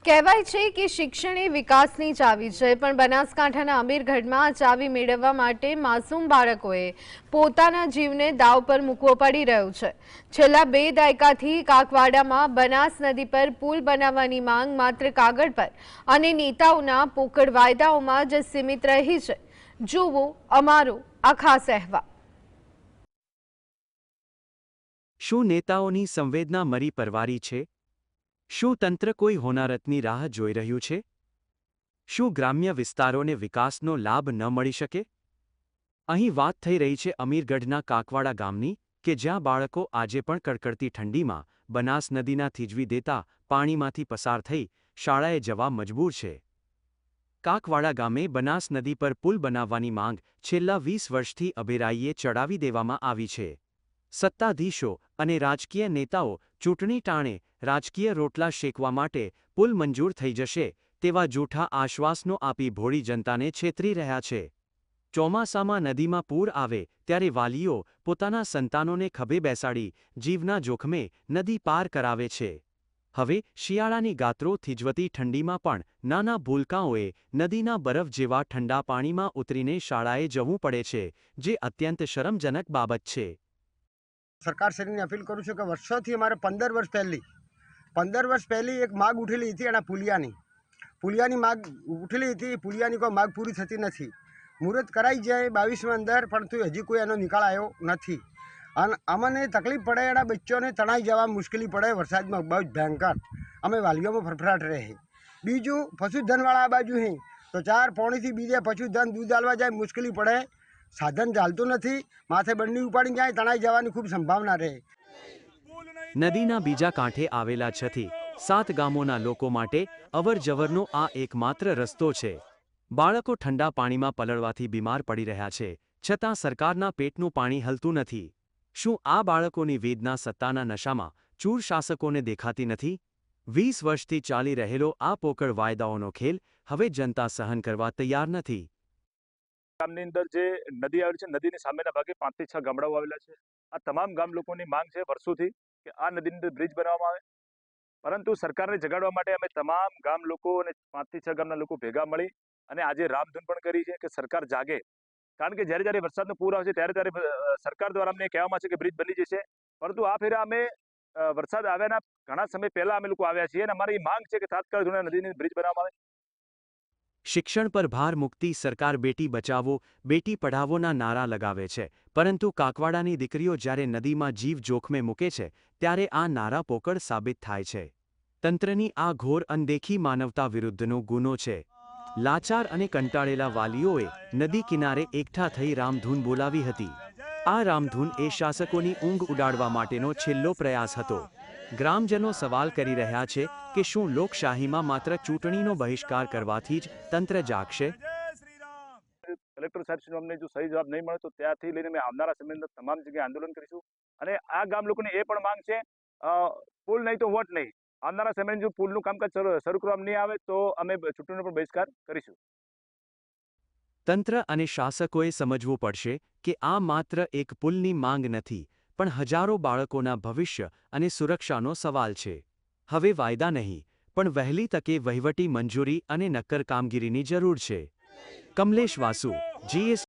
કહેવાય છે કે શિક્ષણ એ વિકાસની ચાવી છે, પણ બનાસકાંઠાના અમીરગઢમાં આ ચાવી મેળવવા માટે માસૂમ બાળકોએ પોતાના જીવને દાવ પર મૂકવો પડી રહ્યો છે। છેલ્લા 2 દાયકાથી કાકવાડામાં બનાસ નદી પર પુલ બનાવવાની માંગ માત્ર કાગળ પર અને નેતાઓના પોકળ વાયદાઓમાં જ સીમિત રહી છે। જુઓ અમારો આ ખાસ અહેવાલ। શું નેતાઓની સંવેદના મરી પરવારી છે? શું તંત્ર કોઈ હોનારતની રાહ જોઈ રહ્યું છે? શું ગ્રામ્ય વિસ્તારોને વિકાસનો લાભ ન મળી શકે? અહીં વાત થઈ રહી છે અમીરગઢના કાકવાડા ગામની, કે જ્યાં બાળકો આજે પણ કડકડતી ઠંડીમાં બનાસ નદીના થીજવી દેતા પાણીમાંથી પસાર થઈ શાળાએ જવા મજબૂર છે। કાકવાડા ગામે બનાસ નદી પર પુલ બનાવવાની માંગ છેલ્લા 20 વર્ષથી અભેરાઈએ ચડાવી દેવામાં આવી છે। સત્તાધીશો અને રાજકીય નેતાઓ ચૂંટણી ટાણે રાજકીય રોટલા શેકવા માટે પુલ મંજૂર થઈ જશે તેવા જૂઠા આશ્વાસનો આપી ભોળી જનતાને છેતરી રહ્યા છે। ચોમાસામાં નદીમાં પૂર આવે ત્યારે વાલીઓ પોતાના સંતાનોને ખભે બેસાડી જીવના જોખમે નદી પાર કરાવે છે। હવે શિયાળાની ગાત્રો થીજવતી ઠંડીમાં પણ નાના ભૂલકાઓએ નદીના બરફ જેવા ઠંડા પાણીમાં ઉતરીને શાળાએ જવું પડે છે, જે અત્યંત શરમજનક બાબત છે। સરકારશ્રીને અપીલ કરું છું કે વર્ષોથી અમારે 15 વર્ષ પહેલી એક માગ ઉઠેલી હતી એના પુલિયાની માગ ઉઠેલી હતી। પુલિયાની કોઈ માગ પૂરી થતી નથી। મુહૂર્ત કરાઈ જાય 22માં અંદર, પરંતુ હજી કોઈ એનો નિકાલ આવ્યો નથી। અને અમને તકલીફ પડે, એના બચ્ચોને તણાઈ જવા મુશ્કેલી પડે વરસાદમાં બહુ જ ભયંકર। અમે વાલીઓમાં ફરફરાટ રહે। બીજું પશુધનવાળા આ બાજુ હે તો 4 પોણીથી બીજે પશુધન દૂધ આલવા જાય મુશ્કેલી પડે। સાધન ચાલતું નથી, માથે બંડી ઉપાડી જાય, તણાઈ જવાની ખૂબ સંભાવના રહે। નદીના બીજા કાંઠે આવેલા 6 થી 7 ગામોના લોકો માટે અવરજવરનો આ એકમાત્ર રસ્તો છે। બાળકો ઠંડા પાણીમાં પલળવાથી બીમાર પડી રહ્યા છે, છતાં સરકારના પેટનું પાણી હલતું નથી। શું આ બાળકોની વેદના સત્તાના નશામાં ચૂર શાસકોને દેખાતી નથી? 20 વર્ષથી ચાલી રહેલો આ પોકળ વાયદાઓનો ખેલ હવે જનતા સહન કરવા તૈયાર નથી। ગામની અંદર જે નદી આવેલી છે, નદીની સામેના ભાગે 5 થી 6 ગામડાઓ આવેલા છે। આ તમામ ગામ લોકોની માંગ છે વર્ષોથી કે આ નદીની અંદર બ્રિજ બનાવવામાં આવે, પરંતુ સરકારને જગાડવા માટે અમે તમામ ગામ લોકો અને 5 થી 6 ગામના લોકો ભેગા મળી અને આજે રામધૂન પણ કરી છે કે સરકાર જાગે। કારણ કે જ્યારે વરસાદનો પૂર આવશે ત્યારે સરકાર દ્વારા અમને કહેવામાં છે કે બ્રિજ બની જશે, પરંતુ આ ફેરા અમે વરસાદ આવ્યાના ઘણા સમય પહેલા અમે લોકો આવ્યા છીએ અને અમારી માંગ છે કે તાત્કાલિક ધોરણે નદીની બ્રિજ બનાવવામાં આવે। શિક્ષણ પર ભાર મૂકતી સરકાર બેટી બચાવો, બેટી પઢાવોના નારા લગાવે છે, પરંતુ કાકવાડાની દીકરીઓ જ્યારે નદીમાં જીવ જોખમે મૂકે છે ત્યારે આ નારા પોકળ સાબિત થાય છે। તંત્રની આ ઘોર અનદેખી માનવતા વિરુદ્ધનો ગુનો છે। લાચાર અને કંટાળેલા વાલીઓએ નદી કિનારે એકઠા થઈ રામધૂન બોલાવી હતી। આ રામધૂન એ શાસકોની ઊંઘ ઉડાડવા માટેનો છેલ્લો પ્રયાસ હતો। ગ્રામજનો સવાલ કરી રહ્યા છે કે શું લોકશાહીમાં માત્ર ચૂંટણીનો બહિષ્કાર કરવાથી જ તંત્ર જાગશે? કલેક્ટર સાહેબશ્રીનો અમને જો સહી જવાબ નહીં મળે તો ત્યાંથી લઈને અમે આવનારા સમયની અંદર તમામ જગ્યાએ આંદોલન કરીશું અને આ ગામ લોકોની એ પણ માંગ છે, પુલ નહીં તો વોટ નહીં। આવનારા સમયમાં જો પુલનું કામકાજ શરૂ કરવામાં નહીં આવે તો અમે ચૂંટણીનો પણ બહિષ્કાર કરીશું। તંત્ર અને શાસકોએ સમજવું પડશે કે આ માત્ર એક પુલની માંગ નથી, પણ હજારો બાળકોના ભવિષ્ય અને સુરક્ષાનો સવાલ છે। હવે વાયદા નહીં, પણ વહેલી તકે વહીવટી મંજૂરી અને નક્કર કામગીરીની જરૂર છે। કમલેશ વાસુ, GS